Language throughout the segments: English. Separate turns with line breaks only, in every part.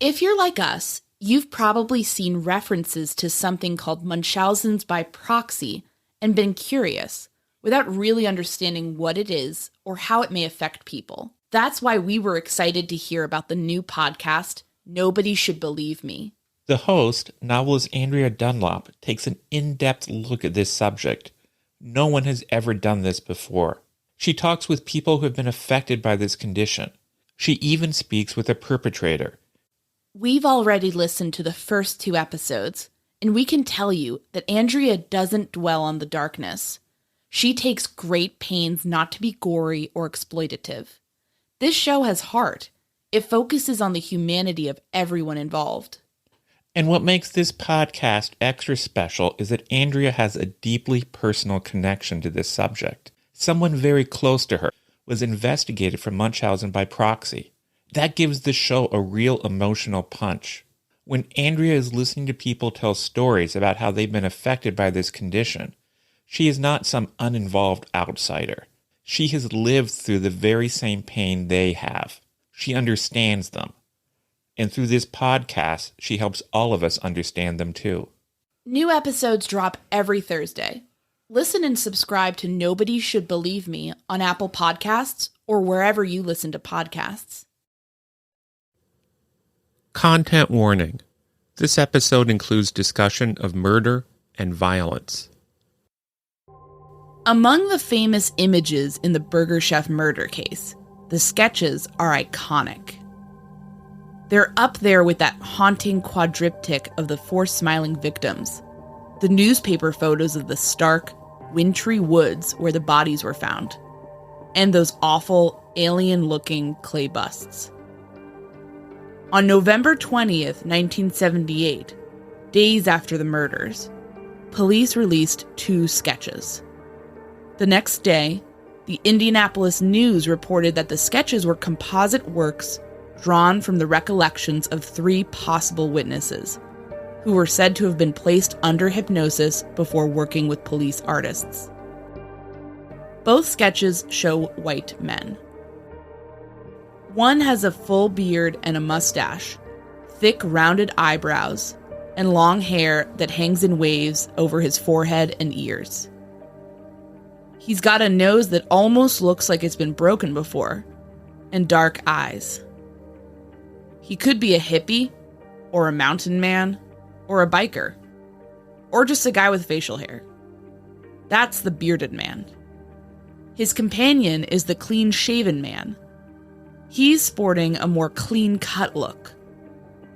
If you're like us, you've probably seen references to something called Munchausen's by proxy and been curious, without really understanding what it is or how it may affect people. That's why we were excited to hear about the new podcast, Nobody Should Believe Me.
The host, novelist Andrea Dunlop, takes an in-depth look at this subject. No one has ever done this before. She talks with people who have been affected by this condition. She even speaks with a perpetrator.
We've already listened to the first 2 episodes, and we can tell you that Andrea doesn't dwell on the darkness. She takes great pains not to be gory or exploitative. This show has heart. It focuses on the humanity of everyone involved.
And what makes this podcast extra special is that Andrea has a deeply personal connection to this subject. Someone very close to her was investigated for Munchausen by proxy. That gives the show a real emotional punch. When Andrea is listening to people tell stories about how they've been affected by this condition, she is not some uninvolved outsider. She has lived through the very same pain they have. She understands them. And through this podcast, she helps all of us understand them too.
New episodes drop every Thursday. Listen and subscribe to Nobody Should Believe Me on Apple Podcasts or wherever you listen to podcasts.
Content warning. This episode includes discussion of murder and violence.
Among the famous images in the Burger Chef murder case, the sketches are iconic. They're up there with that haunting quadriptych of the 4 smiling victims, the newspaper photos of the stark, wintry woods where the bodies were found, and those awful, alien-looking clay busts. On November 20th, 1978, days after the murders, police released 2 sketches. The next day, the Indianapolis News reported that the sketches were composite works drawn from the recollections of 3 possible witnesses, who were said to have been placed under hypnosis before working with police artists. Both sketches show white men. One has a full beard and a mustache, thick rounded eyebrows, and long hair that hangs in waves over his forehead and ears. He's got a nose that almost looks like it's been broken before, and dark eyes. He could be a hippie, or a mountain man, or a biker, or just a guy with facial hair. That's the bearded man. His companion is the clean-shaven man. He's sporting a more clean-cut look,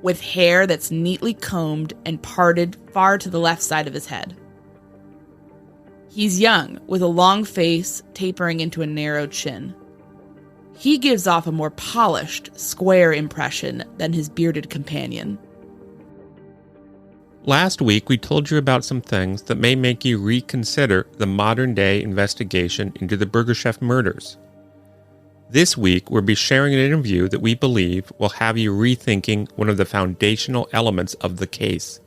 with hair that's neatly combed and parted far to the left side of his head. He's young, with a long face tapering into a narrow chin. He gives off a more polished, square impression than his bearded companion.
Last week, we told you about some things that may make you reconsider the modern-day investigation into the Burger Chef murders. This week, we'll be sharing an interview that we believe will have you rethinking one of the foundational elements of the case.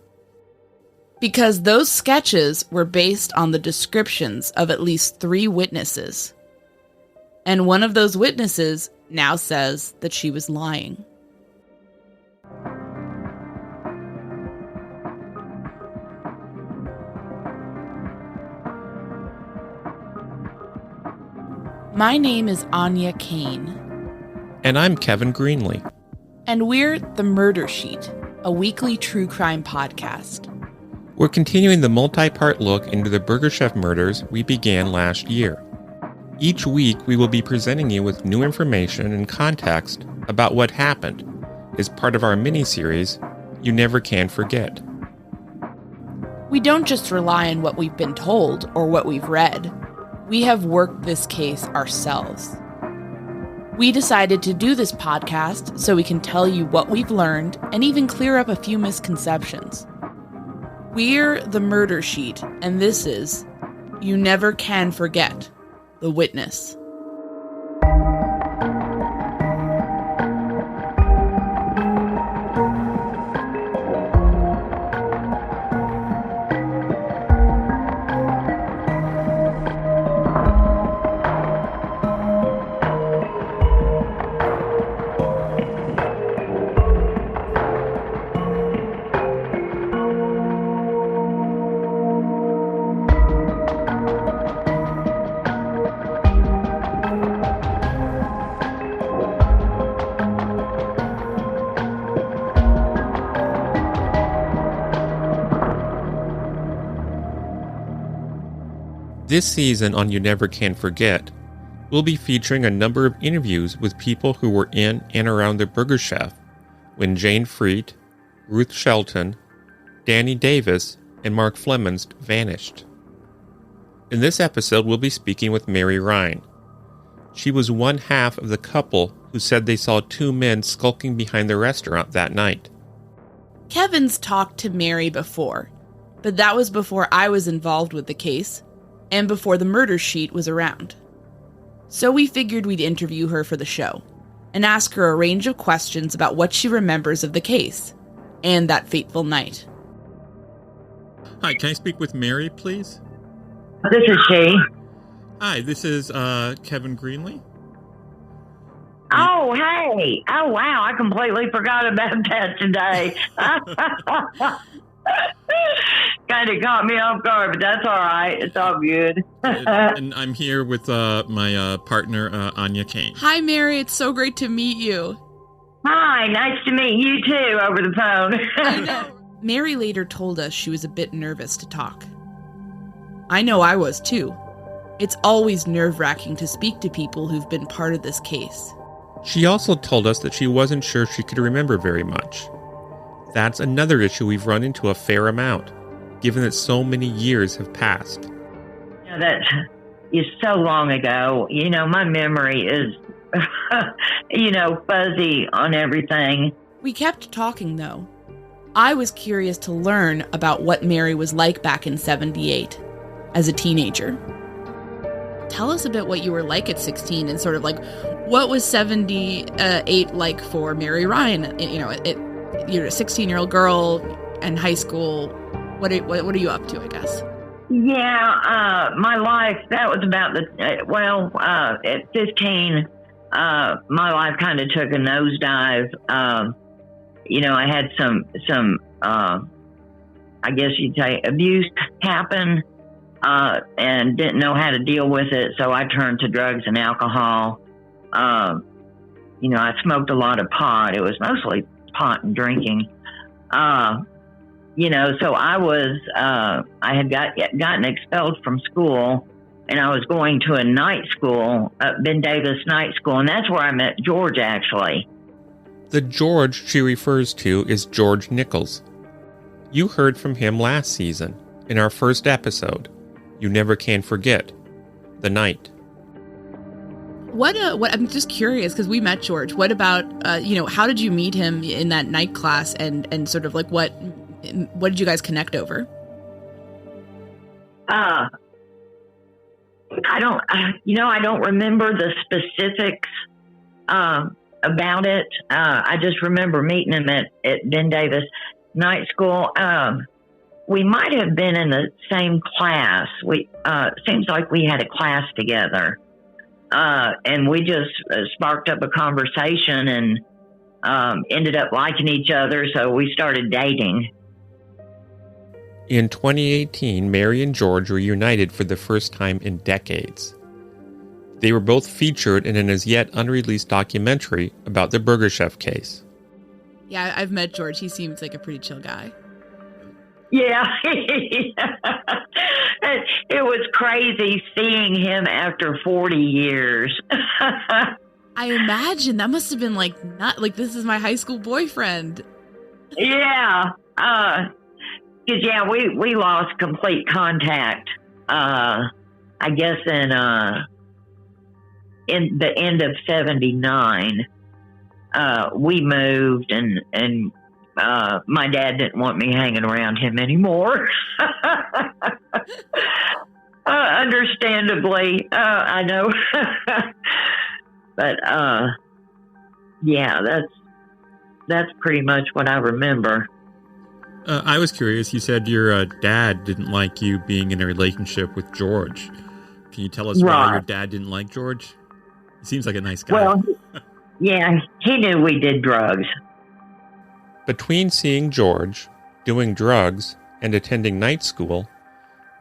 Because those sketches were based on the descriptions of at least 3 witnesses. And one of those witnesses now says that she was lying. My name is Anya Kane.
And I'm Kevin Greenlee.
And we're The Murder Sheet, a weekly true crime podcast.
We're continuing the multi-part look into the Burger Chef murders we began last year. Each week, we will be presenting you with new information and context about what happened as part of our mini-series, You Never Can Forget.
We don't just rely on what we've been told or what we've read. We have worked this case ourselves. We decided to do this podcast so we can tell you what we've learned and even clear up a few misconceptions. We're The Murder Sheet, and this is You Never Can Forget, The Witness.
This season on You Never Can Forget, we'll be featuring a number of interviews with people who were in and around the Burger Chef when Jane Freet, Ruth Shelton, Danny Davis, and Mark Flemons vanished. In this episode, we'll be speaking with Mary Rein. She was one half of the couple who said they saw two men skulking behind the restaurant that night.
Kevin's talked to Mary before, but that was before I was involved with the case and before the murder sheet was around. So we figured we'd interview her for the show and ask her a range of questions about what she remembers of the case and that fateful night.
Hi, can I speak with Mary, please?
This is she.
Hi, this is Kevin Greenlee.
Oh, hey. Oh, wow. I completely forgot about that today. Kind of caught me off guard, but that's all right. It's all good.
And I'm here with my partner, Anya Kane.
Hi, Mary. It's so great to meet you.
Hi. Nice to meet you, too, over the phone.
I know. Mary later told us she was a bit nervous to talk. I know I was, too. It's always nerve-wracking to speak to people who've been part of this case.
She also told us that she wasn't sure she could remember very much. That's another issue we've run into a fair amount, given that so many years have passed.
That is so long ago. My memory is, fuzzy on everything.
We kept talking, though. I was curious to learn about what Mary was like back in '78 as a teenager. Tell us a bit what you were like at 16 and sort of like, what was 78 like for Mary Rein? You're a 16-year-old girl in high school. What are you up to, I guess?
Yeah, my life, that was about at 15, my life kind of took a nosedive. I had some I guess you'd say abuse happen. And didn't know how to deal with it, so I turned to drugs and alcohol. I smoked a lot of pot. It was mostly pot and drinking. So I was, I had gotten expelled from school, and I was going to a night school, Ben Davis Night School, and that's where I met George, actually.
The George she refers to is George Nichols. You heard from him last season, in our first episode. You Never Can Forget, the night.
What I'm just curious, because we met George. What about, how did you meet him in that night class and sort of like what did you guys connect over?
I don't remember the specifics about it. I just remember meeting him at Ben Davis Night School. We might have been in the same class. Seems like we had a class together. And we just sparked up a conversation and ended up liking each other, so we started dating.
In 2018, Mary and George were united for the first time in decades. They were both featured in an as yet unreleased documentary about the Burger Chef case.
Yeah, I've met George. He seems like a pretty chill guy.
Yeah. It was crazy seeing him after 40 years.
I imagine that must have been not like, this is my high school boyfriend.
Yeah. Cause we lost complete contact, I guess in the end of 79. We moved and my dad didn't want me hanging around him anymore. Understandably, I know. But, that's pretty much what I remember.
I was curious. You said your dad didn't like you being in a relationship with George. Can you tell us why your dad didn't like George? He seems like a nice guy.
Well, yeah, he knew we did drugs.
Between seeing George, doing drugs, and attending night school,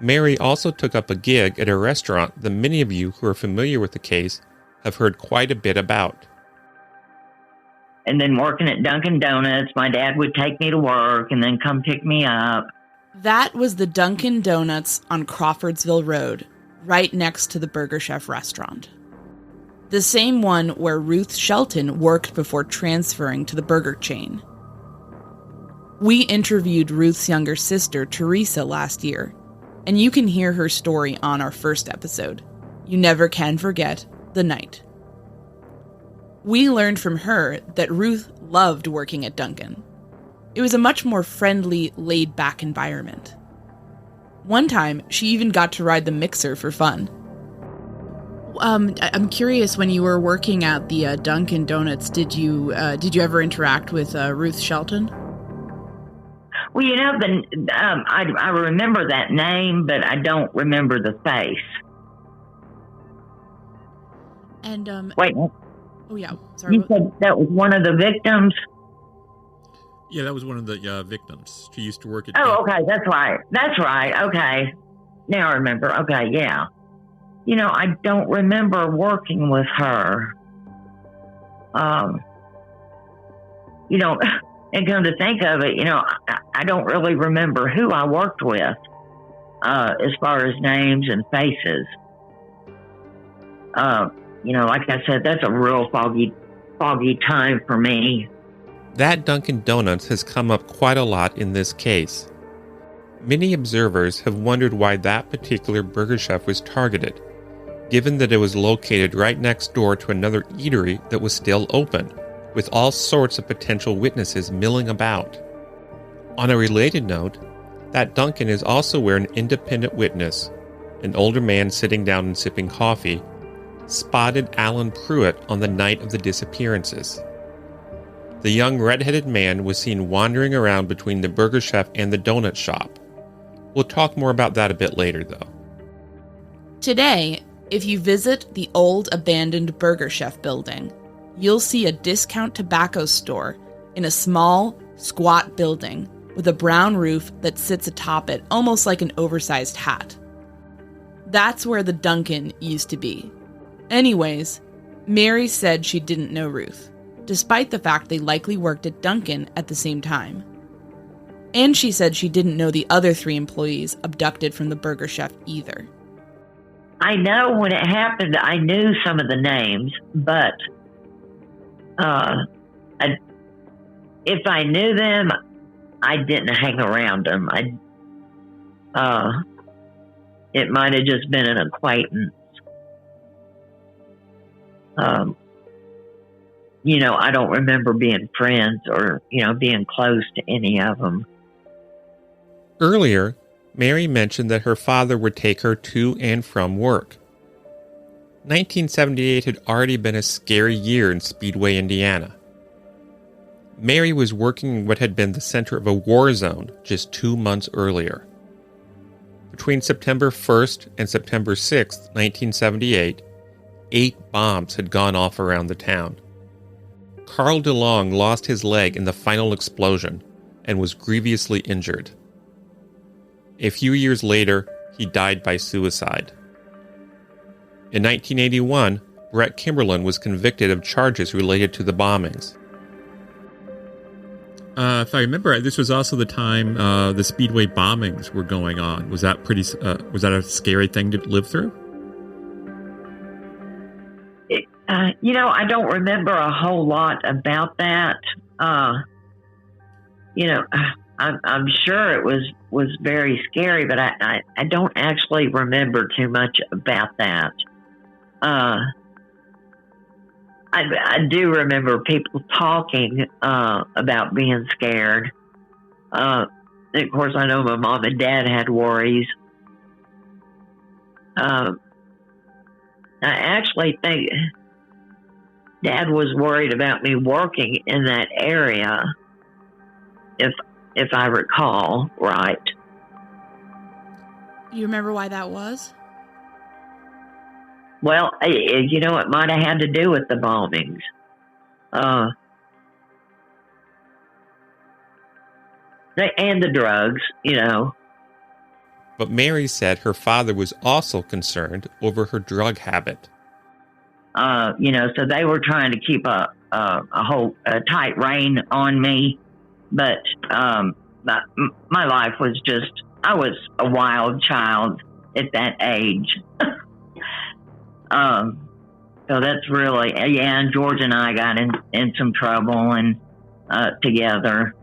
Mary also took up a gig at a restaurant that many of you who are familiar with the case have heard quite a bit about.
And then working at Dunkin Donuts, my dad would take me to work and then come pick me up.
That was the Dunkin Donuts on Crawfordsville Road, right next to the Burger Chef restaurant. The same one where Ruth Shelton worked before transferring to the burger chain. We interviewed Ruth's younger sister, Teresa, last year, and you can hear her story on our first episode. You never can forget the night. We learned from her that Ruth loved working at Dunkin. It was a much more friendly, laid-back environment. One time, she even got to ride the mixer for fun. I'm curious, when you were working at the Dunkin Donuts, did you ever interact with Ruth Shelton?
Well, I remember that name, but I don't remember the face.
And
wait.
Oh yeah, sorry.
You said that was one of the victims?
Yeah, that was one of the victims. She used to work at...
Oh, okay, that's right. Okay. Now I remember. Okay, yeah. I don't remember working with her. And come to think of it, I don't really remember who I worked with, as far as names and faces. Like I said, that's a real foggy time for me.
That Dunkin Donuts has come up quite a lot in this case. Many observers have wondered why that particular burger chef was targeted, given that it was located right next door to another eatery that was still open, with all sorts of potential witnesses milling about. On a related note, that Dunkin is also where an independent witness, an older man sitting down and sipping coffee, spotted Allen Pruitt on the night of the disappearances. The young red-headed man was seen wandering around between the burger chef and the donut shop. We'll talk more about that a bit later, though.
Today, if you visit the old abandoned Burger Chef building, you'll see a discount tobacco store in a small, squat building with a brown roof that sits atop it almost like an oversized hat. That's where the Dunkin used to be. Anyways, Mary said she didn't know Ruth, despite the fact they likely worked at Dunkin at the same time. And she said she didn't know the other 3 employees abducted from the Burger Chef either.
I know when it happened, I knew some of the names, but if I knew them, I didn't hang around them. It might have just been an acquaintance. I don't remember being friends or, being close to any of them.
Earlier, Mary mentioned that her father would take her to and from work. 1978 had already been a scary year in Speedway, Indiana. Mary was working in what had been the center of a war zone just 2 months earlier. Between September 1st and September 6th, 1978, 8 bombs had gone off around the town. Carl DeLong lost his leg in the final explosion and was grievously injured. A few years later, he died by suicide. In 1981, Brett Kimberlin was convicted of charges related to the bombings.
If I remember, this was also the time the Speedway bombings were going on. Was that a scary thing to live through?
I don't remember a whole lot about that. I'm sure it was very scary, but I don't actually remember too much about that. I do remember people talking about being scared. Of course, I know my mom and dad had worries. I actually think Dad was worried about me working in that area, if I recall right.
You remember why that was?
Well, it might have had to do with the bombings. And the drugs,
But Mary said her father was also concerned over her drug habit.
So they were trying to keep a tight rein on me. But my life was I was a wild child at that age. So that's really, and George and I got in some trouble and together.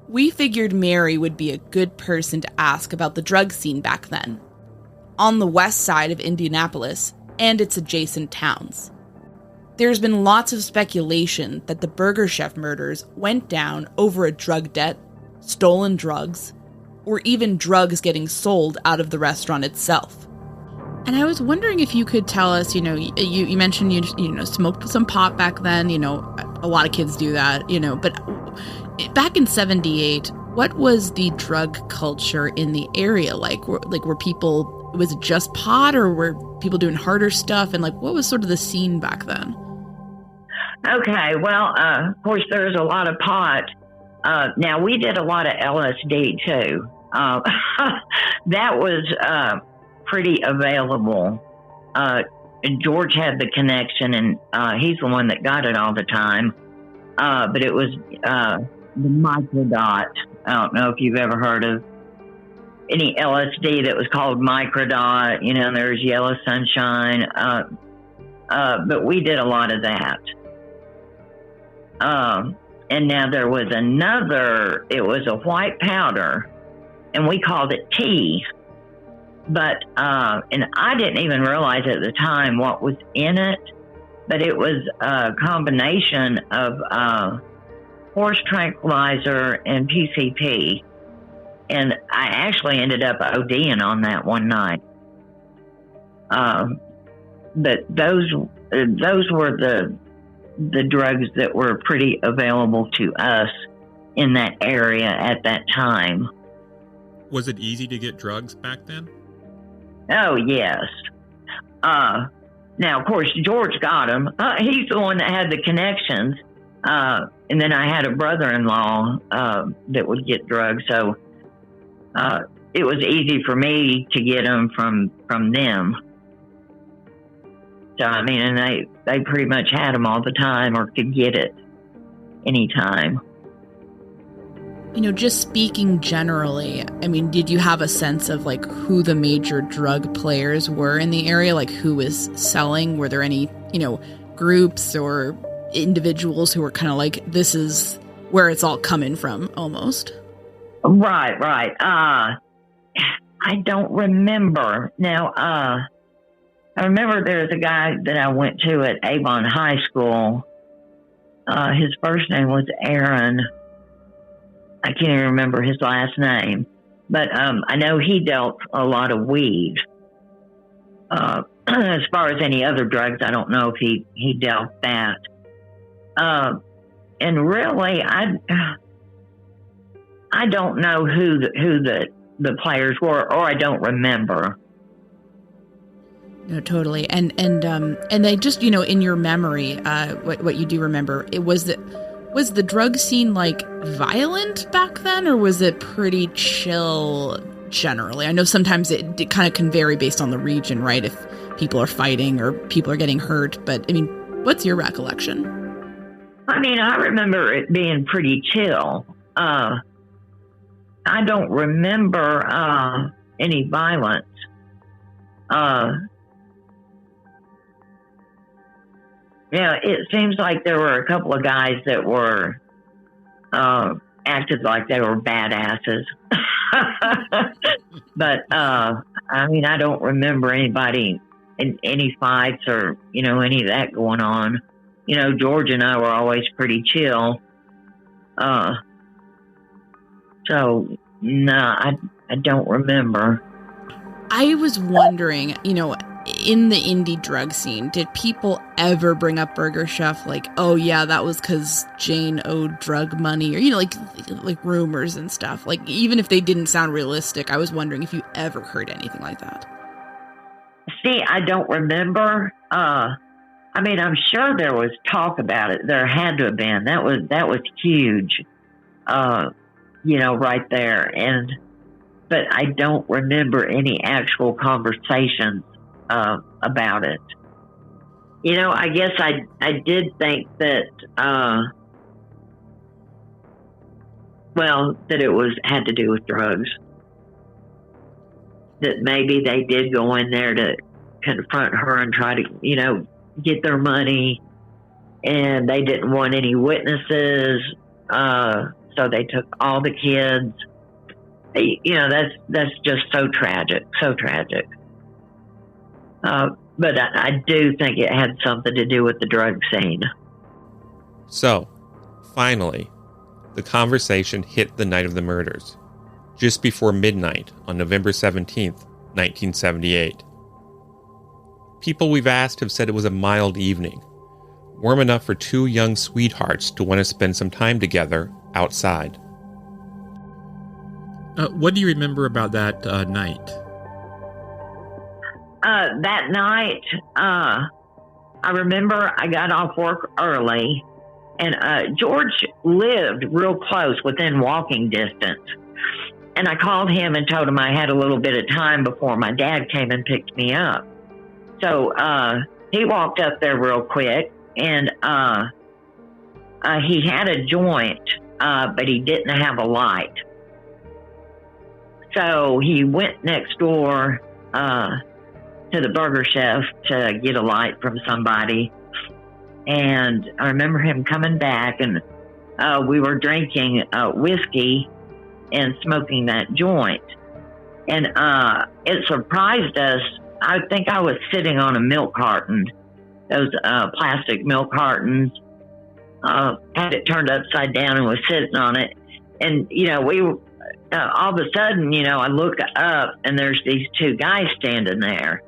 We figured Mary would be a good person to ask about the drug scene back then, on the west side of Indianapolis and its adjacent towns. There's been lots of speculation that the Burger Chef murders went down over a drug debt, stolen drugs, or even drugs getting sold out of the restaurant itself. And I was wondering if you could tell us, you mentioned you smoked some pot back then, a lot of kids do that, but back in 78, what was the drug culture in the area like? Were people, was it just pot, or were people doing harder stuff? And what was sort of the scene back then?
Okay, well, of course, there's a lot of pot. Now, we did a lot of LSD, too. That was pretty available. George had the connection, and he's the one that got it all the time. But it was the microdot. I don't know if you've ever heard of any LSD that was called microdot. There's yellow sunshine. But we did a lot of that. And now there was another, it was a white powder, and we called it tea. But, and I didn't even realize at the time what was in it, but it was a combination of horse tranquilizer and PCP. And I actually ended up ODing on that one night. But those were the drugs that were pretty available to us in that area at that time.
Was it easy to get drugs back then?
Oh, yes. Now, of course, George got them. He's the one that had the connections. And then I had a brother-in-law that would get drugs. So it was easy for me to get them from them. So, I mean, and they pretty much had them all the time, or could get it anytime.
Just speaking generally, I mean, did you have a sense of who the major drug players were in the area? Who was selling? Were there any, groups or individuals who were kind of this is where it's all coming from, almost?
Right. I don't remember. Now, I remember there was a guy that I went to at Avon High School. His first name was Aaron. I can't even remember his last name. But I know he dealt a lot of weed. As far as any other drugs, I don't know if he dealt that. And really, I don't know who the players were, or I don't remember.
No, totally. And they just, in your memory, what you do remember, was the drug scene violent back then, or was it pretty chill generally? I know sometimes it kind of can vary based on the region, right? If people are fighting or people are getting hurt, but I mean, what's your recollection?
I mean, I remember it being pretty chill. I don't remember any violence. It seems like there were a couple of guys that were acted like they were badasses. But, I mean, I don't remember anybody in any fights or, any of that going on. George and I were always pretty chill. So, no, I don't remember.
I was wondering, in the indie drug scene, did people ever bring up Burger Chef oh yeah, that was because Jane owed drug money, or like rumors and stuff? Even if they didn't sound realistic, I was wondering if you ever heard anything like that.
See, I don't remember. I mean, I'm sure there was talk about it. There had to have been. That was huge. Right there. But I don't remember any actual conversations about it. I guess I did think that, that it had to do with drugs. that maybe they did go in there to confront her and try to, get their money, and they didn't want any witnesses, so they took all the kids. That's just so tragic. But I do think it had something to do with the drug scene.
So, finally, the conversation hit the night of the murders, just before midnight on November 17th, 1978. People we've asked have said it was a mild evening, warm enough for two young sweethearts to want to spend some time together outside.
What do you remember about that night?
That night, I remember I got off work early, and George lived real close, within walking distance. And I called him and told him I had a little bit of time before my dad came and picked me up. So he walked up there real quick, and he had a joint, but he didn't have a light. So he went next door to the burger chef to get a light from somebody. And I remember him coming back, and we were drinking whiskey and smoking that joint. And it surprised us. I think I was sitting on a milk carton, those plastic milk cartons, had it turned upside down and was sitting on it. And, we were, all of a sudden, I look up and there's these two guys standing there.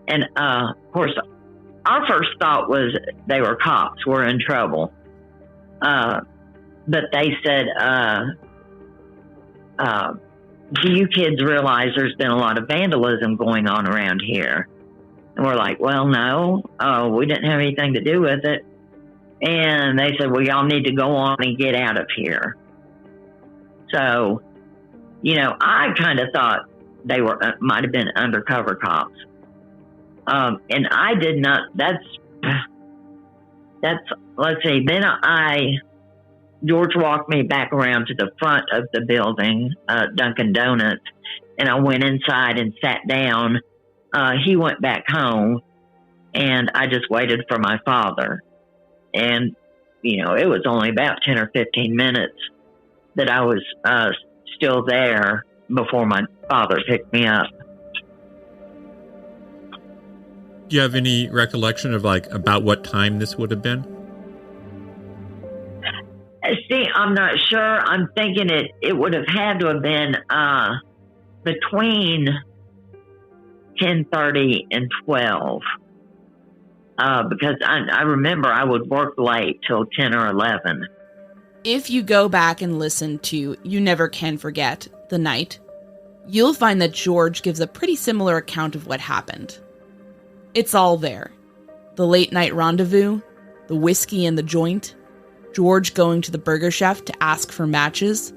And, of course, our first thought was they were cops, we're in trouble. But they said, do you kids realize there's been a lot of vandalism going on around here? And we're like, well, no, we didn't have anything to do with it. And they said, well, y'all need to go on and get out of here. So, I kind of thought they might have been undercover cops. And I did not, let's see, then George walked me back around to the front of the building, Dunkin Donuts, and I went inside and sat down. He went back home, and I just waited for my father. And, it was only about 10 or 15 minutes that I was still there before my father picked me up.
Do you have any recollection of about what time this would have been?
See, I'm not sure. I'm thinking it would have had to have been between 10:30 and 12. Because I remember I would work late till 10 or 11.
If you go back and listen to You Never Can Forget the Night, you'll find that George gives a pretty similar account of what happened. It's all there. The late night rendezvous, the whiskey and the joint, George going to the burger chef to ask for matches,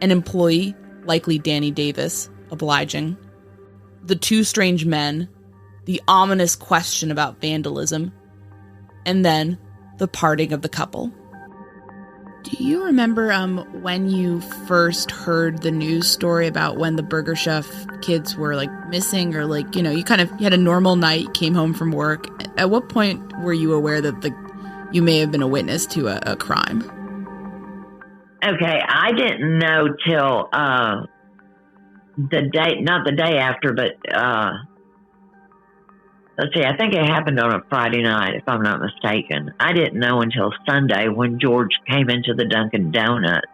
an employee, likely Danny Davis, obliging, the two strange men, the ominous question about vandalism, and then the parting of the couple. Do you remember when you first heard the news story about when the burger chef kids were missing, or you had a normal night, came home from work? At what point were you aware that you may have been a witness to a crime?
Okay, I didn't know till the day, not the day after, but let's see, I think it happened on a Friday night, if I'm not mistaken. I didn't know until Sunday when George came into the Dunkin Donuts.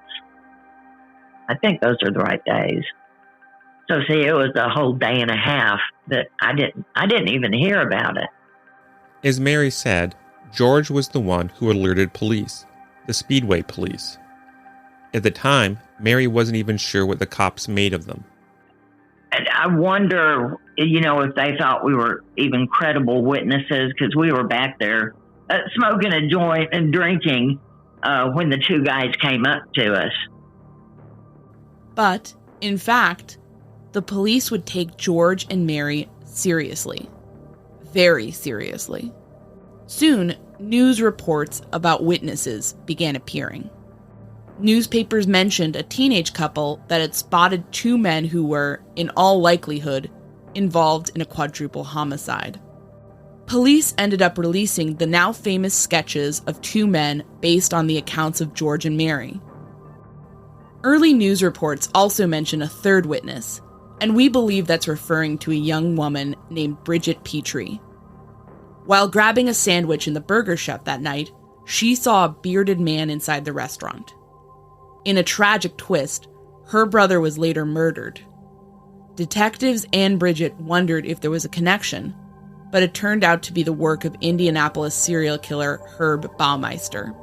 I think those are the right days. So see, it was a whole day and a half that I didn't even hear about it.
As Mary said, George was the one who alerted police, the Speedway police. At the time, Mary wasn't even sure what the cops made of them.
And I wonder, if they thought we were even credible witnesses, because we were back there smoking a joint and drinking when the two guys came up to us.
But, in fact, the police would take George and Mary seriously. Very seriously. Soon, news reports about witnesses began appearing. Newspapers mentioned a teenage couple that had spotted two men who were, in all likelihood, involved in a quadruple homicide. Police ended up releasing the now famous sketches of two men based on the accounts of George and Mary. Early news reports also mention a third witness, and we believe that's referring to a young woman named Bridget Petrie. While grabbing a sandwich in the burger shop that night, she saw a bearded man inside the restaurant. In a tragic twist, her brother was later murdered. Detectives and Bridget wondered if there was a connection, but it turned out to be the work of Indianapolis serial killer Herb Baumeister.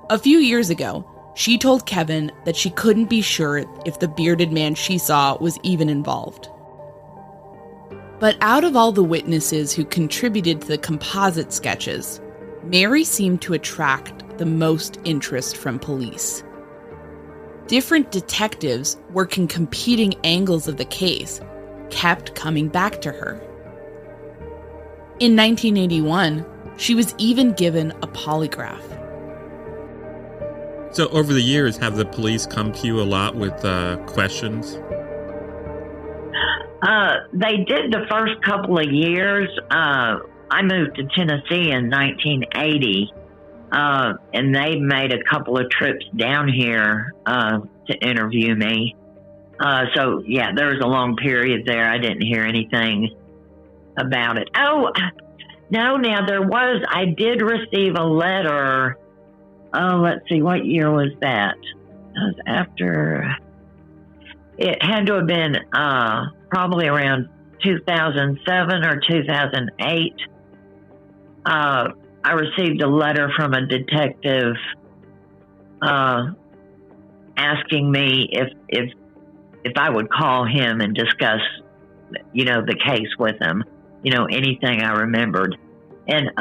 A few years ago, she told Kevin that she couldn't be sure if the bearded man she saw was even involved. But out of all the witnesses who contributed to the composite sketches, Mary seemed to attract the most interest from police. Different detectives working competing angles of the case kept coming back to her. In 1981, she was even given a polygraph.
So over the years, have the police come to you a lot with questions?
They did the first couple of years. I moved to Tennessee in 1980, and they made a couple of trips down here to interview me. So, yeah, there was a long period there. I didn't hear anything about it. Oh, no, now I did receive a letter. Oh, let's see, what year was that? It was after, it had to have been probably around 2007 or 2008. I received a letter from a detective asking me if I would call him and discuss, the case with him, anything I remembered. And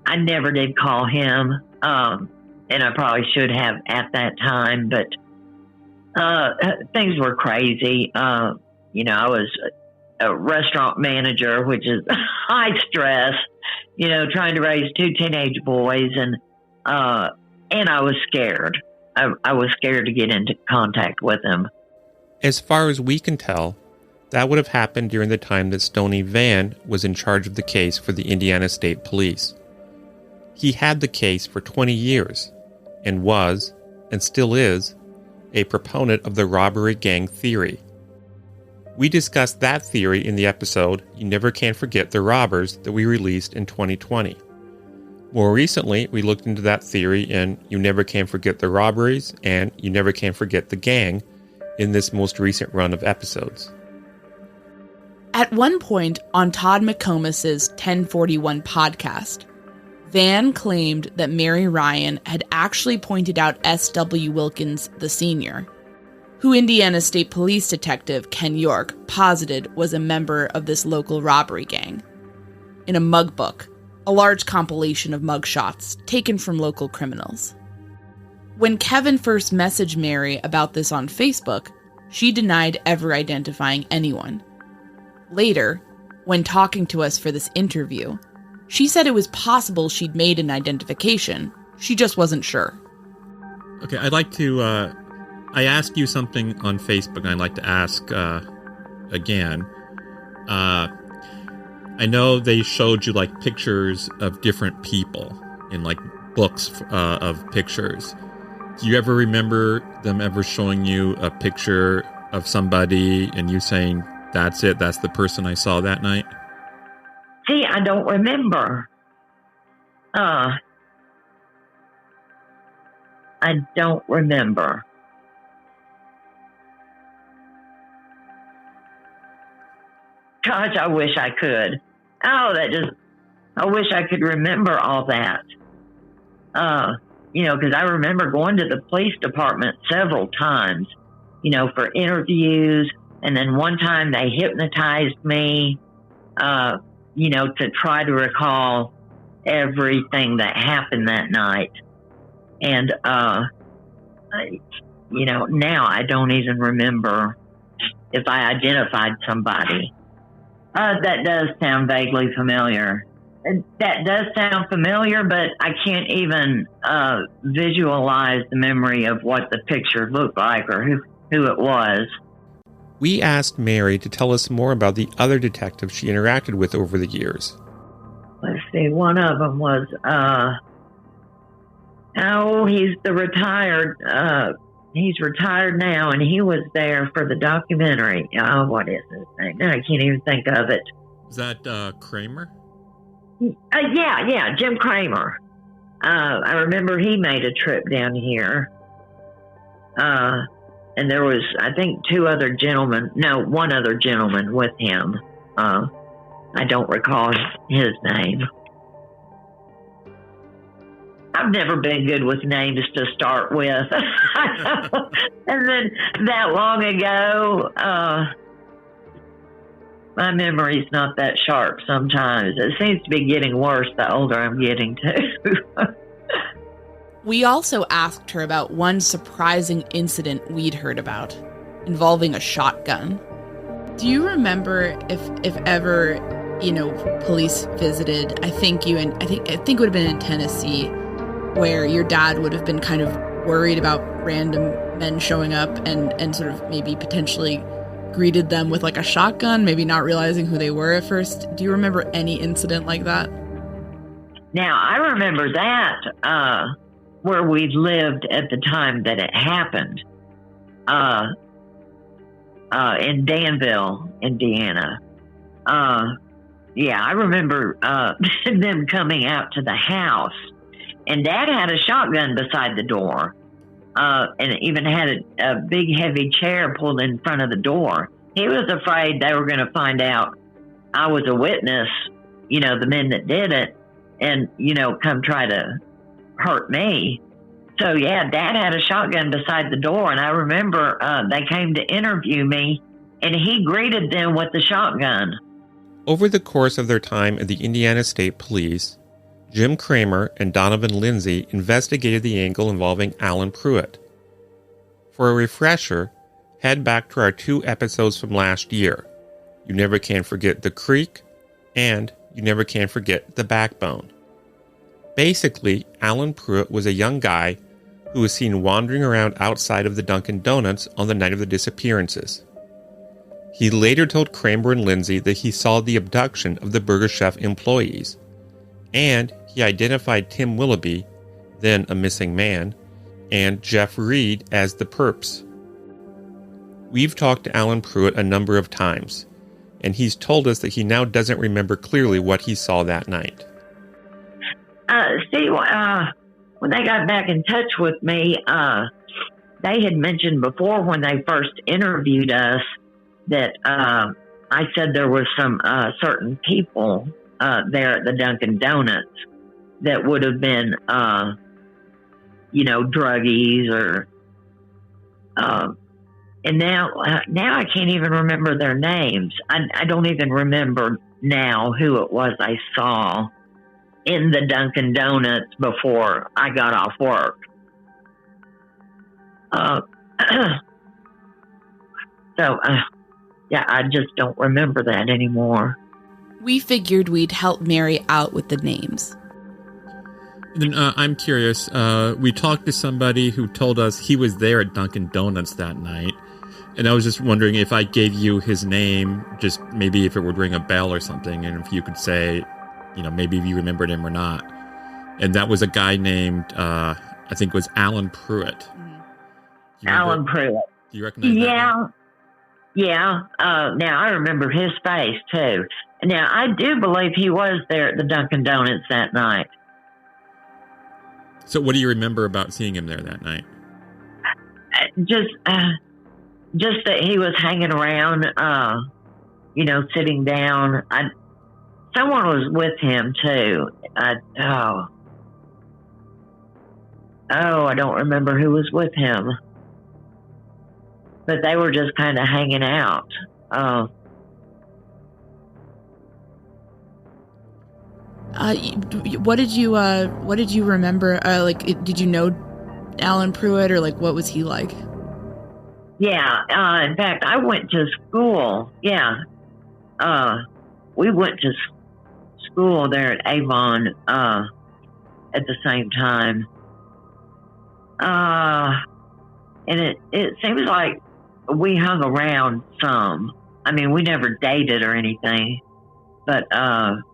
I never did call him, and I probably should have at that time, but things were crazy. I was a restaurant manager, which is high stress, trying to raise two teenage boys, and I was scared. I was scared to get into contact with him.
As far as we can tell, that would have happened during the time that Stoney Vann was in charge of the case for the Indiana State Police. He had the case for 20 years and was, and still is, a proponent of the robbery gang theory. We discussed that theory in the episode You Never Can Forget the Robbers that we released in 2020. More recently, we looked into that theory in You Never Can Forget the Robberies and You Never Can Forget the Gang in this most recent run of episodes.
At one point on Todd McComas's 1041 podcast, Vann claimed that Mary Ryan had actually pointed out S.W. Wilkins the Sr., who Indiana State Police Detective Ken York posited was a member of this local robbery gang, in a mug book, a large compilation of mugshots taken from local criminals. When Kevin first messaged Mary about this on Facebook, she denied ever identifying anyone. Later, when talking to us for this interview, she said it was possible she'd made an identification. She just wasn't sure.
Okay, I'd like to, I asked you something on Facebook, and I'd like to ask again. I know they showed you, pictures of different people in, books of pictures. Do you ever remember them ever showing you a picture of somebody and you saying, that's it, that's the person I saw that night?
See, I don't remember. I don't remember. Gosh, I wish I could. I wish I could remember all that. Because I remember going to the police department several times, for interviews. And then one time they hypnotized me, to try to recall everything that happened that night. And, now I don't even remember if I identified somebody. That does sound vaguely familiar. That does sound familiar, but I can't even visualize the memory of what the picture looked like or who it was.
We asked Mary to tell us more about the other detectives she interacted with over the years.
Let's see, one of them was, he's the retired, he's retired now, and he was there for the documentary. What is his name? I can't even think of it.
Is that Kramer?
Yeah, Jim Kramer. I remember he made a trip down here. And there was, I think, one other gentleman with him. I don't recall his name. I've never been good with names to start with. And then that long ago, my memory's not that sharp sometimes. It seems to be getting worse the older I'm getting too.
We also asked her about one surprising incident we'd heard about, involving a shotgun. Do you remember if ever, police visited, I think it would have been in Tennessee, where your dad would have been kind of worried about random men showing up and sort of maybe potentially greeted them with like a shotgun, maybe not realizing who they were at first. Do you remember any incident like that?
Now, I remember that, where we lived at the time that it happened, in Danville, Indiana. I remember them coming out to the house, and Dad had a shotgun beside the door, and even had a big heavy chair pulled in front of the door. He was afraid they were going to find out I was a witness, the men that did it, and, come try to hurt me. So, Dad had a shotgun beside the door, and I remember they came to interview me, and he greeted them with the shotgun.
Over the course of their time at the Indiana State Police, Jim Kramer and Donovan Lindsay investigated the angle involving Allen Pruitt. For a refresher, head back to our 2 episodes from last year, You Never Can Forget the Creek, and You Never Can Forget the Backbone. Basically, Allen Pruitt was a young guy who was seen wandering around outside of the Dunkin Donuts on the night of the disappearances. He later told Kramer and Lindsay that he saw the abduction of the Burger Chef employees, and he identified Tim Willoughby, then a missing man, and Jeff Reed as the perps. We've talked to Allen Pruitt a number of times, and he's told us that he now doesn't remember clearly what he saw that night.
When they got back in touch with me, they had mentioned before when they first interviewed us that I said there were some certain people there at the Dunkin Donuts that would have been, druggies or, and now I can't even remember their names. I don't even remember now who it was I saw in the Dunkin Donuts before I got off work. I just don't remember that anymore.
We figured we'd help Mary out with the names.
Then I'm curious. We talked to somebody who told us he was there at Dunkin Donuts that night. And I was just wondering if I gave you his name, just maybe if it would ring a bell or something, and if you could say, maybe if you remembered him or not. And that was a guy named, I think it was Allen Pruitt.
Allen Pruitt.
Do you recognize that name?
Yeah. Now, I remember his face, too. Now, I do believe he was there at the Dunkin Donuts that night.
So what do you remember about seeing him there that night?
Just that he was hanging around, sitting down. Someone was with him, too. I don't remember who was with him. But they were just kind of hanging out.
What did you remember? Did you know Allen Pruitt, or what was he like?
Yeah. In fact, I went to school. Yeah. We went to school there at Avon at the same time. And it seems like we hung around some. I mean, we never dated or anything, but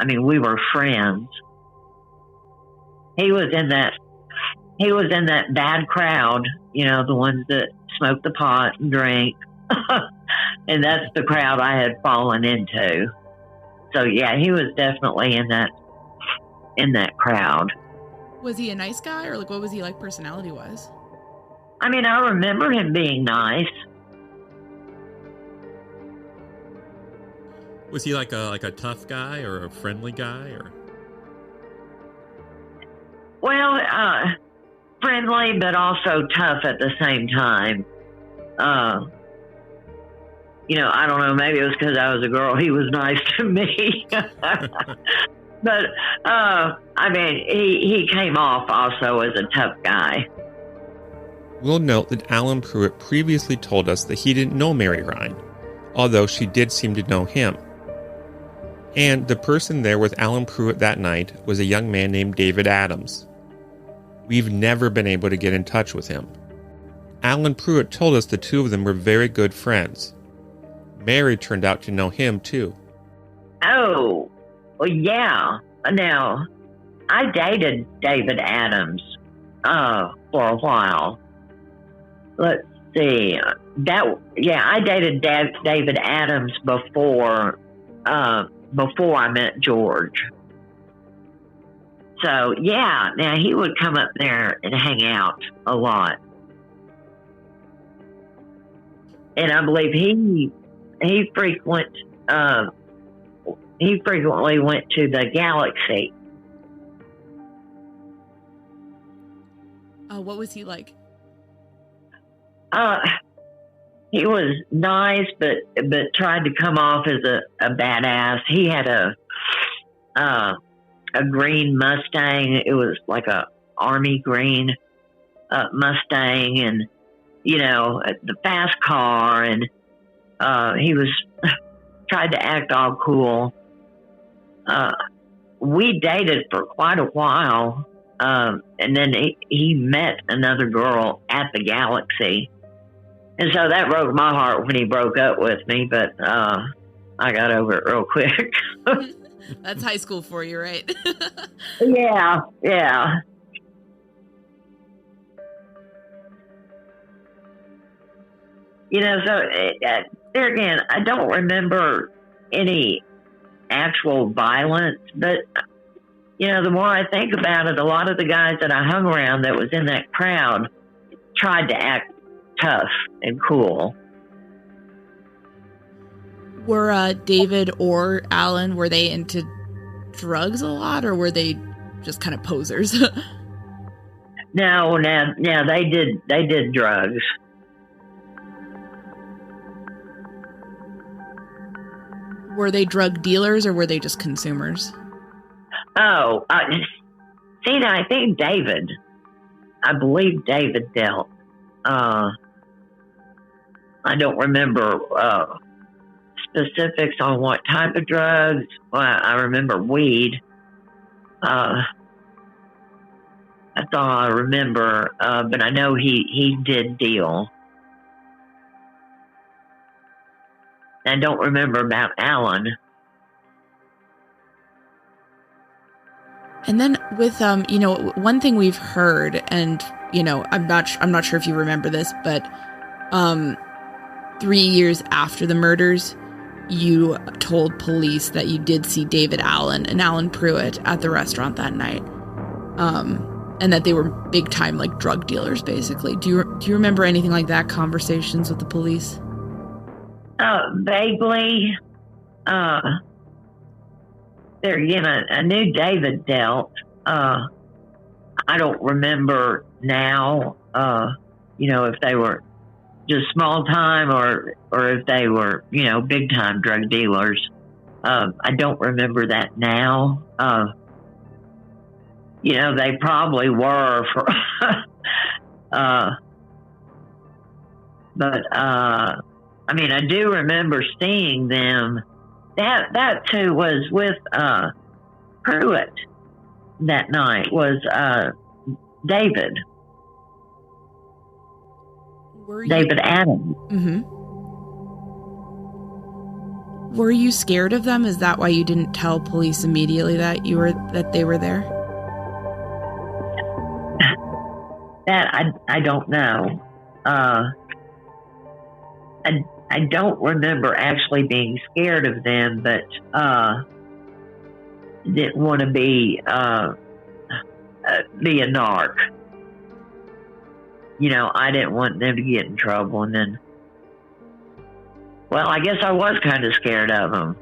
we were friends. He was in that bad crowd, the ones that smoke the pot and drink. And that's the crowd I had fallen into. So yeah, he was definitely in that crowd.
Was he a nice guy, or like what was he like personality-wise?
I mean, I remember him being nice.
Was he like a tough guy or a friendly guy, or?
Well, friendly, but also tough at the same time. I don't know, maybe it was because I was a girl. He was nice to me. But, he came off also as a tough guy.
We'll note that Allen Pruitt previously told us that he didn't know Mary Rein, although she did seem to know him. And the person there with Allen Pruitt that night was a young man named David Adams. We've never been able to get in touch with him. Allen Pruitt told us the two of them were very good friends. Mary turned out to know him too.
Oh, well, yeah. Now, I dated David Adams for a while. Let's see. I dated David Adams before I met George. So, yeah, now he would come up there and hang out a lot. And I believe he frequently went to the Galaxy.
What was he like?
He was nice, but tried to come off as a badass. He had a green Mustang. It was like a army green Mustang, and the fast car, and he was tried to act all cool. We dated for quite a while, and then he met another girl at the Galaxy. And so that broke my heart when he broke up with me, but I got over it real quick.
That's high school for you, right?
Yeah. So there again, I don't remember any actual violence, but, the more I think about it, a lot of the guys that I hung around that was in that crowd tried to act tough and cool.
Were David or Allen, were they into drugs a lot, or were they just kind of posers?
No, they did drugs.
Were they drug dealers, or were they just consumers?
Oh, see, I think I believe David dealt. I don't remember specifics on what type of drugs. Well, I remember weed. That's all I remember, but I know he did deal. I don't remember about Allen.
And then with one thing we've heard, and I'm not sure if you remember this, but 3 years after the murders, you told police that you did see David Allen and Allen Pruitt at the restaurant that night, and that they were big time like drug dealers, basically. Do you remember anything like that? Conversations with the police?
Vaguely. There again, I knew David dealt. I don't remember now, if they were just small time or if they were, big time drug dealers. I don't remember that now. They probably were for, but, I do remember seeing them. That too was with Pruitt that night, was David.
Were you...
David Adams.
Mm-hmm. Were you scared of them? Is that why you didn't tell police immediately that they were there?
That I don't know. I don't remember actually being scared of them, but didn't want to be a narc. You know, I didn't want them to get in trouble, and then, well, I guess I was kind of scared of them.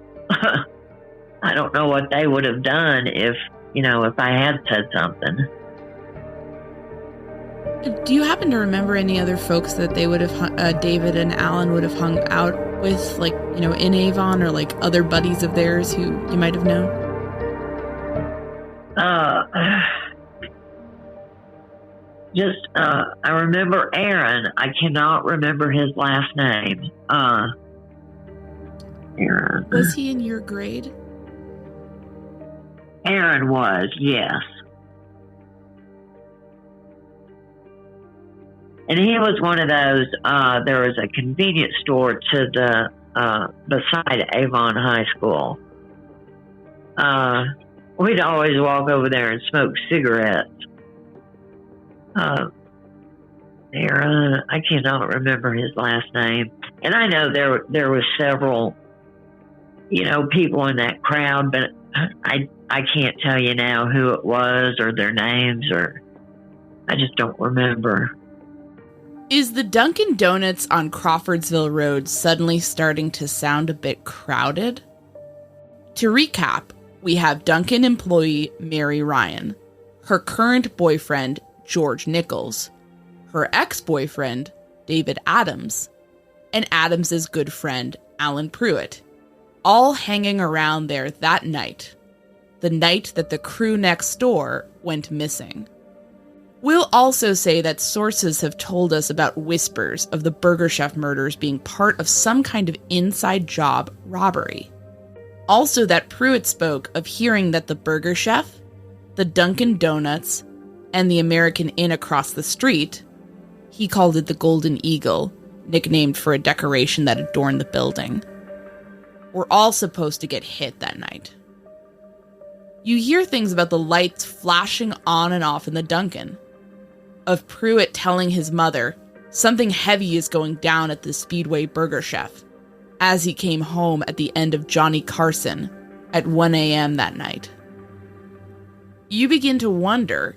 I don't know what they would have done if I had said something.
Do you happen to remember any other folks that they would have, David and Allen would have hung out with, like, in Avon, or like other buddies of theirs who you might have known?
I remember Aaron. I cannot remember his last name. Aaron.
Was he in your grade?
Aaron was, yes. And he was one of those, there was a convenience store to the, beside Avon High School. We'd always walk over there and smoke cigarettes. Aaron, I cannot remember his last name. And I know there was several, people in that crowd, but I can't tell you now who it was or their names, or I just don't remember.
Is the Dunkin Donuts on Crawfordsville Road suddenly starting to sound a bit crowded? To recap, we have Dunkin employee Mary Rein, her current boyfriend George Nichols, her ex-boyfriend David Adams, and Adams's good friend Allen Pruitt, all hanging around there that night, the night that the crew next door went missing. We'll also say that sources have told us about whispers of the Burger Chef murders being part of some kind of inside job robbery. Also that Pruitt spoke of hearing that the Burger Chef, the Dunkin Donuts, and the American Inn across the street, he called it the Golden Eagle, nicknamed for a decoration that adorned the building, were all supposed to get hit that night. You hear things about the lights flashing on and off in the Dunkin', of Pruitt telling his mother something heavy is going down at the Speedway Burger Chef as he came home at the end of Johnny Carson at 1 a.m. that night. You begin to wonder,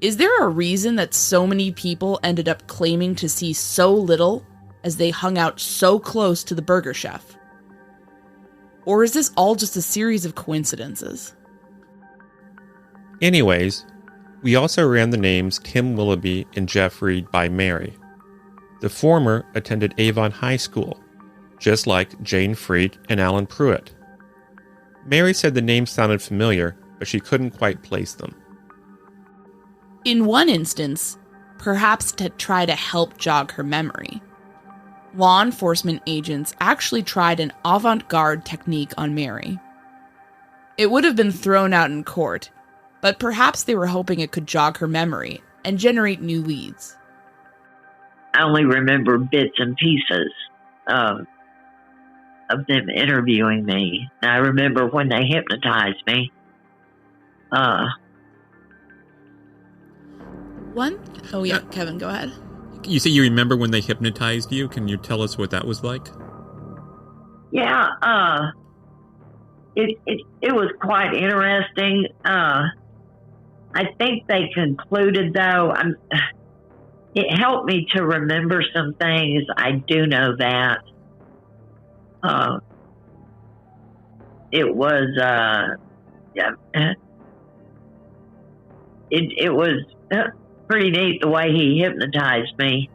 is there a reason that so many people ended up claiming to see so little as they hung out so close to the Burger Chef? Or is this all just a series of coincidences?
Anyways, we also ran the names Tim Willoughby and Jeff Reed by Mary. The former attended Avon High School, just like Jane Freed and Allen Pruitt. Mary said the names sounded familiar, but she couldn't quite place them.
In one instance, perhaps to try to help jog her memory, law enforcement agents actually tried an avant-garde technique on Mary. It would have been thrown out in court, but perhaps they were hoping it could jog her memory and generate new leads.
I only remember bits and pieces of them interviewing me. And I remember when they hypnotized me.
Kevin, go ahead.
You say you remember when they hypnotized you? Can you tell us what that was like?
Yeah, it was quite interesting. I think they concluded, though, it helped me to remember some things. I do know that. It was, it was pretty neat the way he hypnotized me.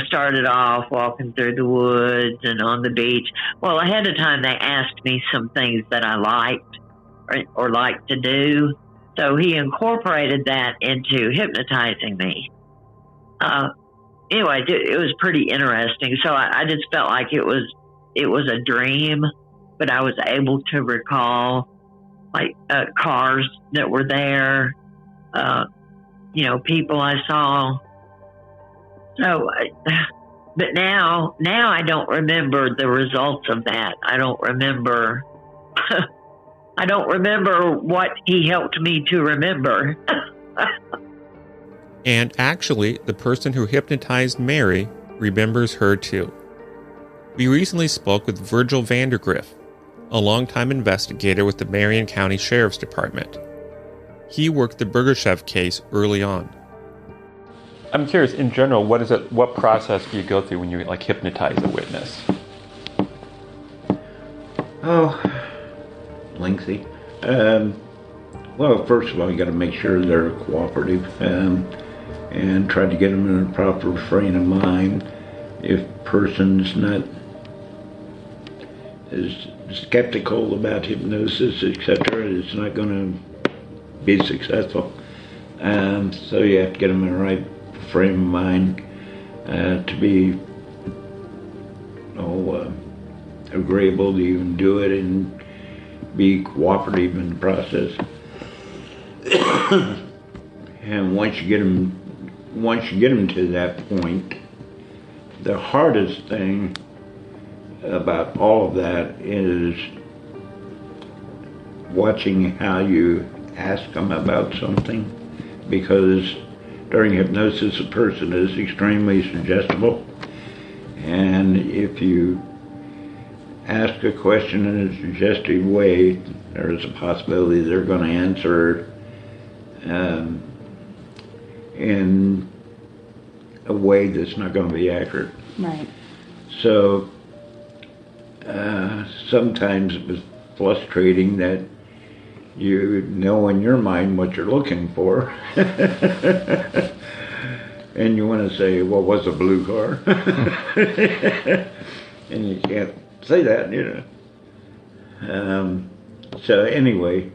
Started off walking through the woods and on the beach. Well, ahead of time, they asked me some things that I liked or liked to do. So he incorporated that into hypnotizing me. Anyway, it was pretty interesting. So I just felt like it was a dream, but I was able to recall like cars that were there, people I saw. So But now I don't remember the results of that. I don't remember. I don't remember what he helped me to remember.
And actually, the person who hypnotized Mary remembers her too. We recently spoke with Virgil Vandergriff, a longtime investigator with the Marion County Sheriff's Department. He worked the Burgershev case early on. I'm curious, in general, what process do you go through when you hypnotize a witness?
Oh, lengthy. Well, first of all, you got to make sure they're cooperative and try to get them in a proper frame of mind. If person's not is skeptical about hypnosis, etc., it's not going to be successful. So you have to get them in the right frame of mind to be agreeable to even do it and be cooperative in the process. And once you get them to that point, the hardest thing about all of that is watching how you ask them about something, because during hypnosis a person is extremely suggestible, and if you ask a question in a suggestive way, there's a possibility they're going to answer in a way that's not going to be accurate.
Right.
So sometimes it was frustrating that you know in your mind what you're looking for. And you want to say, well, what's a blue car? And you can't say that, you know. So anyway,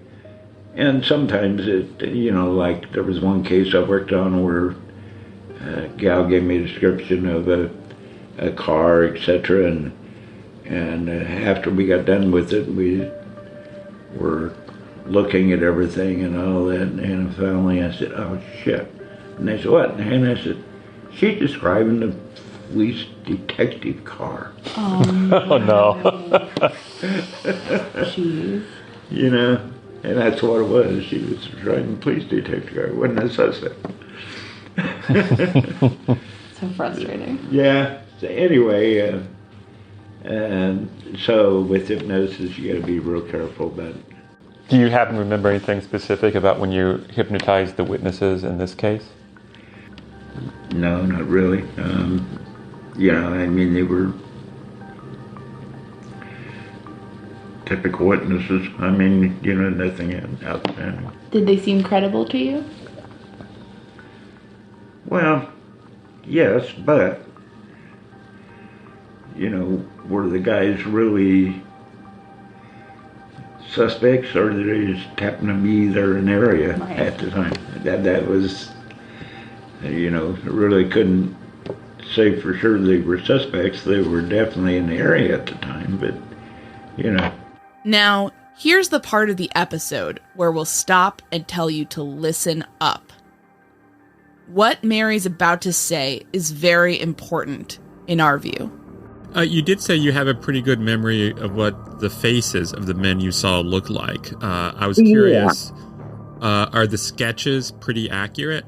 and sometimes it, like there was one case I worked on where a gal gave me a description of a car, etc., and after we got done with it, we were looking at everything and all that, and finally I said, oh shit. And they said, what? And I said, she's describing the police detective car.
Oh no.
Jeez. You know, and that's what it was. She was describing the police detective car. It wasn't a suspect.
So frustrating.
Yeah. So anyway, and so with hypnosis, you got to be real careful about it.
Do you happen to remember anything specific about when you hypnotized the witnesses in this case?
No, not really. I mean, they were typical witnesses. I mean, nothing outstanding.
Did they seem credible to you?
Well, yes, but, were the guys really suspects, or did they just happen to be there in the area at the time? That was, really couldn't say for sure they were suspects. They were definitely in the area at the time, but,
Now, here's the part of the episode where we'll stop and tell you to listen up. What Mary's about to say is very important in our view.
You did say you have a pretty good memory of what the faces of the men you saw look like. I was curious, are the sketches pretty accurate?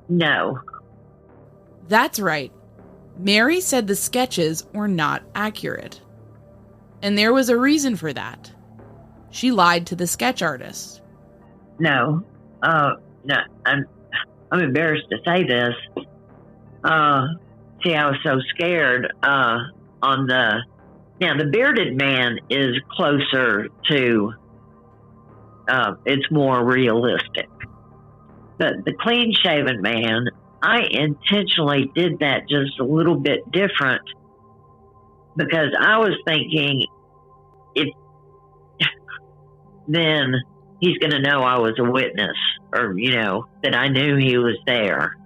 No.
That's right. Mary said the sketches were not accurate. And there was a reason for that. She lied to the sketch artist.
No. No. I'm embarrassed to say this. See, I was so scared. Now the bearded man is closer to. It's more realistic. But the clean-shaven man, I intentionally did that just a little bit different because I was thinking, then he's going to know I was a witness, or that I knew he was there.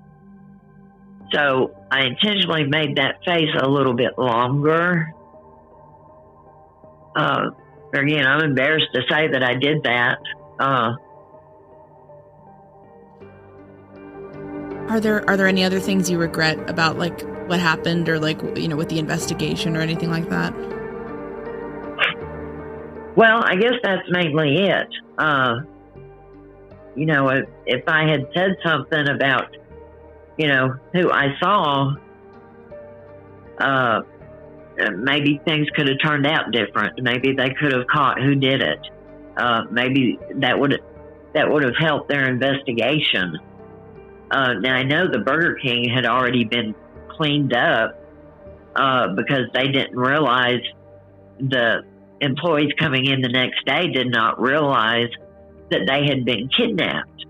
So I intentionally made that face a little bit longer. Again, I'm embarrassed to say that I did that.
Are there any other things you regret about, like, what happened or, like, you know, with the investigation or anything like that?
Well, I guess that's mainly it. You know, if I had said something about, you know, who I saw, maybe things could have turned out different. Maybe they could have caught who did it. Maybe that would have helped their investigation. Now I know the Burger King had already been cleaned up because they didn't realize, the employees coming in the next day did not realize that they had been kidnapped.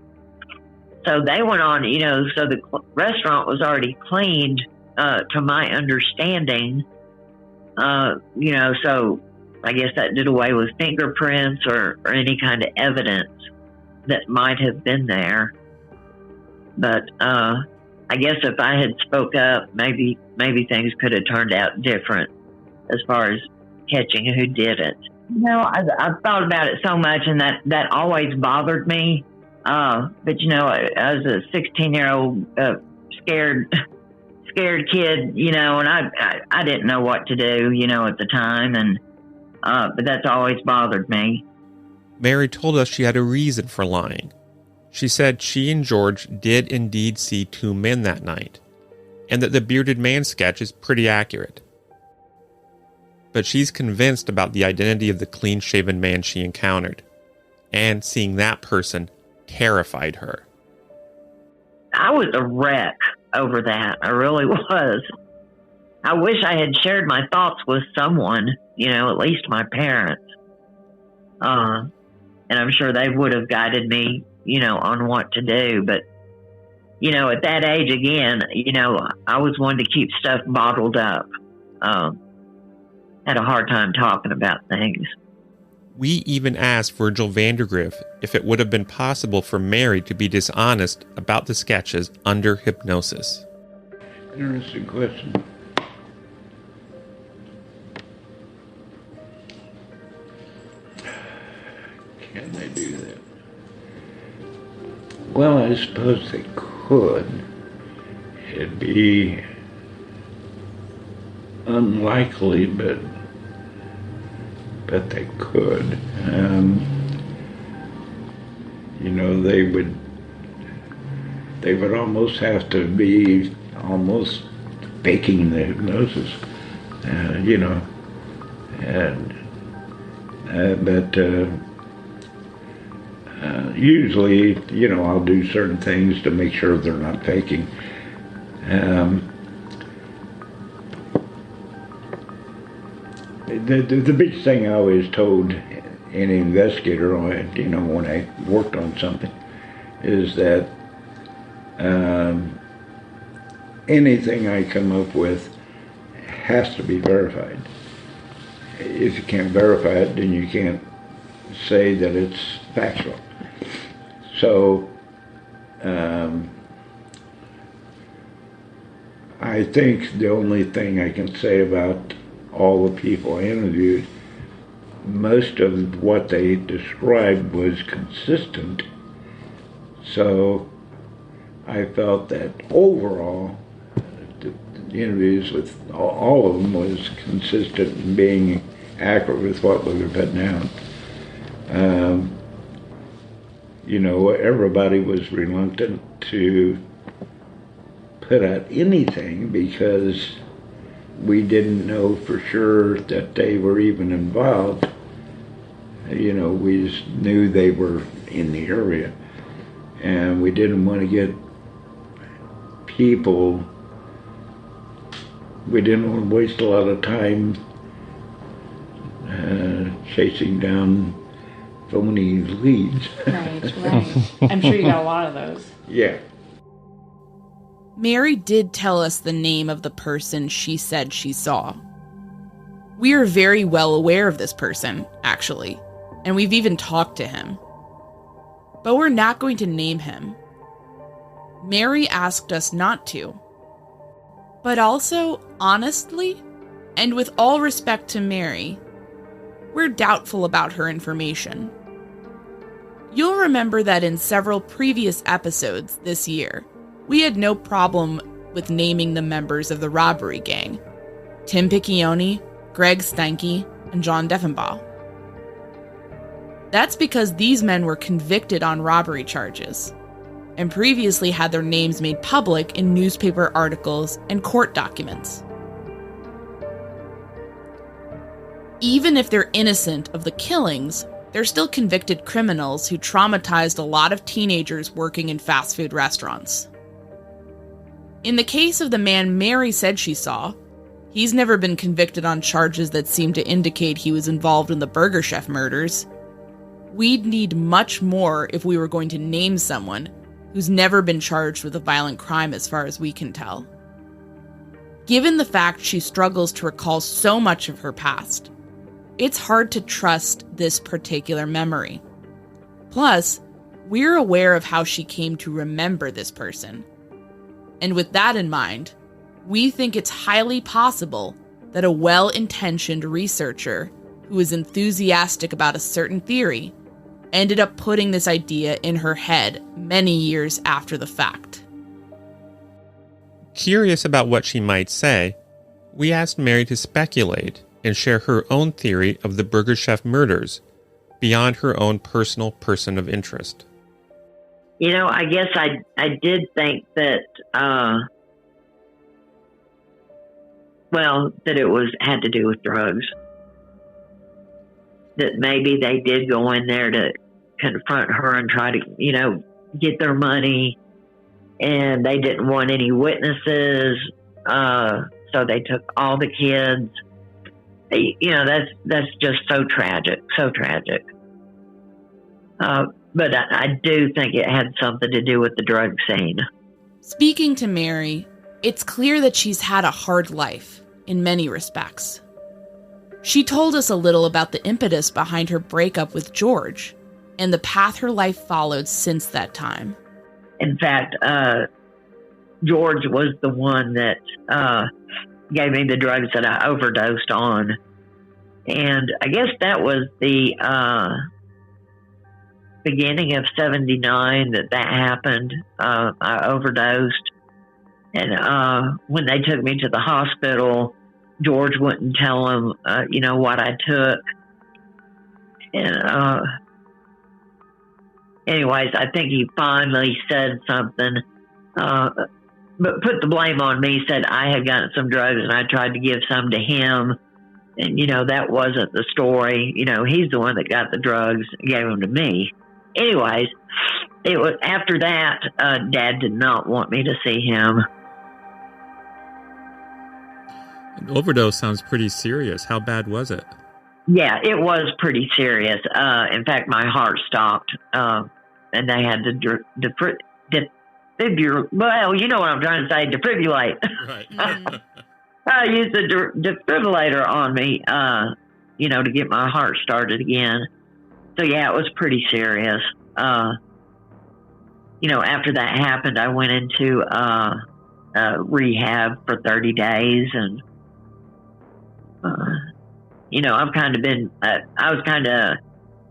So they went on, you know, so the restaurant was already cleaned, to my understanding. You know, so I guess that did away with fingerprints or any kind of evidence that might have been there. But I guess if I had spoke up, maybe things could have turned out different as far as catching who did it. You know, I've thought about it so much, and that always bothered me. But you know, I was a 16-year-old scared kid, you know, and I didn't know what to do, you know, at the time, and but that's always bothered me.
Mary told us she had a reason for lying. She said she and George did indeed see two men that night, and that the bearded man sketch is pretty accurate. But she's convinced about the identity of the clean-shaven man she encountered, and seeing that person terrified her.
I was a wreck over that. I really was. I wish I had shared my thoughts with someone, you know, at least my parents. And I'm sure they would have guided me, you know, on what to do. But, you know, at that age, again, you know, I was one to keep stuff bottled up. Had a hard time talking about things.
We even asked Virgil Vandergriff if it would have been possible for Mary to be dishonest about the sketches under hypnosis.
Interesting question. Can they do that? Well, I suppose they could. It'd be unlikely, but they could. You know, they would almost have to be almost faking the hypnosis, you know, and but usually, you know, I'll do certain things to make sure they're not faking. The big thing I always told any investigator, you know, when I worked on something, is that anything I come up with has to be verified. If you can't verify it, then you can't say that it's factual. So I think the only thing I can say about all the people I interviewed, most of what they described was consistent. So I felt that overall, the interviews with all of them was consistent in being accurate with what we were putting down. You know, everybody was reluctant to put out anything because we didn't know for sure that they were even involved. You know, we just knew they were in the area, and we didn't want to get people, we didn't want to waste a lot of time chasing down phony leads.
Right. I'm sure you got a lot of those.
Yeah.
Mary did tell us the name of the person she said she saw. We are very well aware of this person, actually, and we've even talked to him. But we're not going to name him. Mary asked us not to. But also, honestly, and with all respect to Mary, we're doubtful about her information. You'll remember that in several previous episodes this year, we had no problem with naming the members of the robbery gang: Tim Piccioni, Greg Steinke, and John Deffenbaugh. That's because these men were convicted on robbery charges and previously had their names made public in newspaper articles and court documents. Even if they're innocent of the killings, they're still convicted criminals who traumatized a lot of teenagers working in fast food restaurants. In the case of the man Mary said she saw, he's never been convicted on charges that seem to indicate he was involved in the Burger Chef murders. We'd need much more if we were going to name someone who's never been charged with a violent crime as far as we can tell. Given the fact she struggles to recall so much of her past, it's hard to trust this particular memory. Plus, we're aware of how she came to remember this person. And with that in mind, we think it's highly possible that a well-intentioned researcher who is enthusiastic about a certain theory ended up putting this idea in her head many years after the fact.
Curious about what she might say, we asked Mary to speculate and share her own theory of the Burger Chef murders beyond her own personal person of interest.
You know, I guess I did think that, that it had to do with drugs. That maybe they did go in there to confront her and try to, get their money, and they didn't want any witnesses, so they took all the kids. That's just so tragic, so tragic. But I do think it had something to do with the drug scene.
Speaking to Mary, it's clear that she's had a hard life in many respects. She told us a little about the impetus behind her breakup with George and the path her life followed since that time.
In fact, George was the one that gave me the drugs that I overdosed on. And I guess that was the beginning of 79 that happened. I overdosed. And when they took me to the hospital, George wouldn't tell him, what I took. And anyways, I think he finally said something, but put the blame on me, said I had gotten some drugs and I tried to give some to him. And, that wasn't the story. He's the one that got the drugs and gave them to me. Anyways, it was after that, Dad did not want me to see him.
An overdose sounds pretty serious. How bad was it?
Yeah, it was pretty serious. In fact, my heart stopped, and they had to defibrillate. Well, you know what I'm trying to say, defibrillate.
Right.
I used the defibrillator on me, to get my heart started again. So, yeah, it was pretty serious. After that happened, I went into rehab for 30 days, and I've kind of been, I was kind of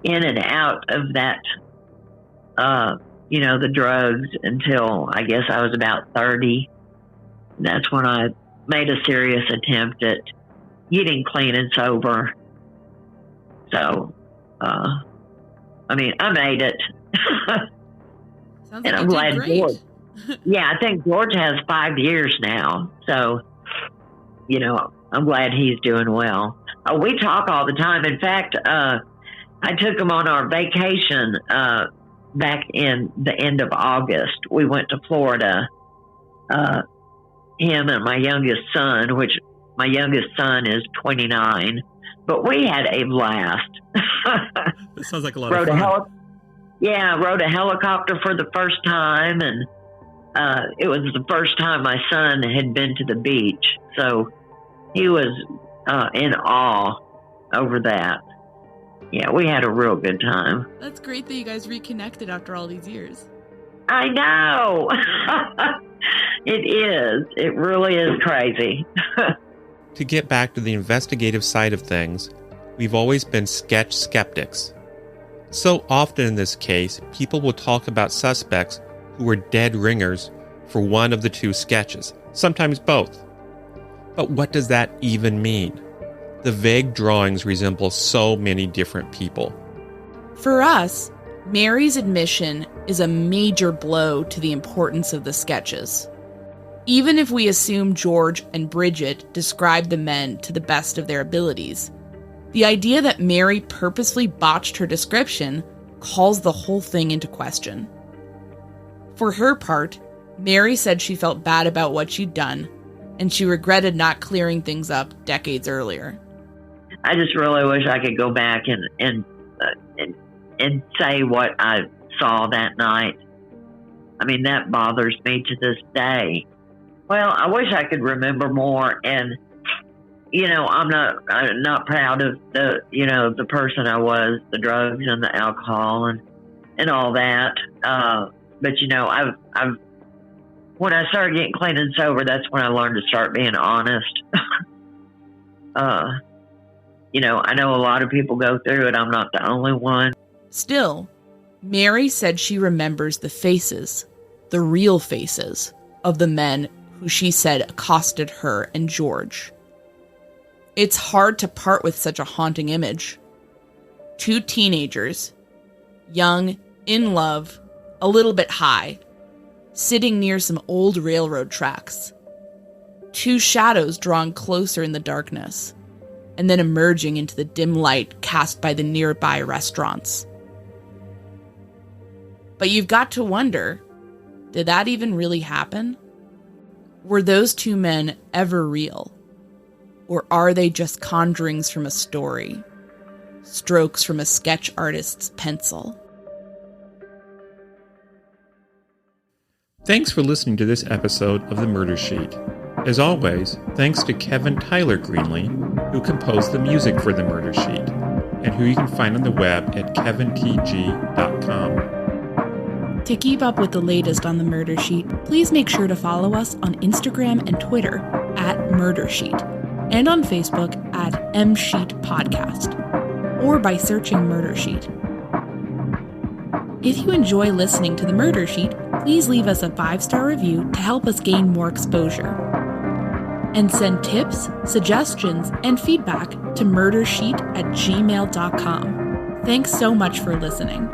in and out of that, the drugs until I guess I was about 30. That's when I made a serious attempt at getting clean and sober. So, I made it.
Sounds
and
like
I'm glad
George.
Yeah, I think George has 5 years now. So, I'm glad he's doing well. We talk all the time. In fact, I took him on our vacation back in the end of August. We went to Florida, him and my youngest son, which my youngest son is 29. But we had a blast.
That sounds like a lot of fun.
Rode a helicopter for the first time, and it was the first time my son had been to the beach. So he was in awe over that. Yeah, we had a real good time.
That's great that you guys reconnected after all these years.
I know. It is. It really is crazy.
To get back to the investigative side of things, we've always been sketch skeptics. So often in this case, people will talk about suspects who were dead ringers for one of the two sketches, sometimes both. But what does that even mean? The vague drawings resemble so many different people.
For us, Mary's admission is a major blow to the importance of the sketches. Even if we assume George and Bridget described the men to the best of their abilities, the idea that Mary purposely botched her description calls the whole thing into question. For her part, Mary said she felt bad about what she'd done, and she regretted not clearing things up decades earlier.
I just really wish I could go back and say what I saw that night. I mean, that bothers me to this day. Well, I wish I could remember more, and I'm not proud of the person I was, the drugs and the alcohol and all that. But I've when I started getting clean and sober, that's when I learned to start being honest. I know a lot of people go through it. I'm not the only one.
Still, Mary said she remembers the faces, the real faces, of the men who she said accosted her and George. It's hard to part with such a haunting image. Two teenagers, young, in love, a little bit high, sitting near some old railroad tracks. Two shadows drawn closer in the darkness, and then emerging into the dim light cast by the nearby restaurants. But you've got to wonder, did that even really happen? Were those two men ever real? Or are they just conjurings from a story? Strokes from a sketch artist's pencil?
Thanks for listening to this episode of The Murder Sheet. As always, thanks to Kevin Tyler Greenlee, who composed the music for The Murder Sheet, and who you can find on the web at kevintg.com.
To keep up with the latest on The Murder Sheet, please make sure to follow us on Instagram and Twitter at Murder Sheet, and on Facebook at MSheetPodcast, or by searching Murder Sheet. If you enjoy listening to The Murder Sheet, please leave us a 5-star review to help us gain more exposure. And send tips, suggestions, and feedback to murdersheet@gmail.com. Thanks so much for listening.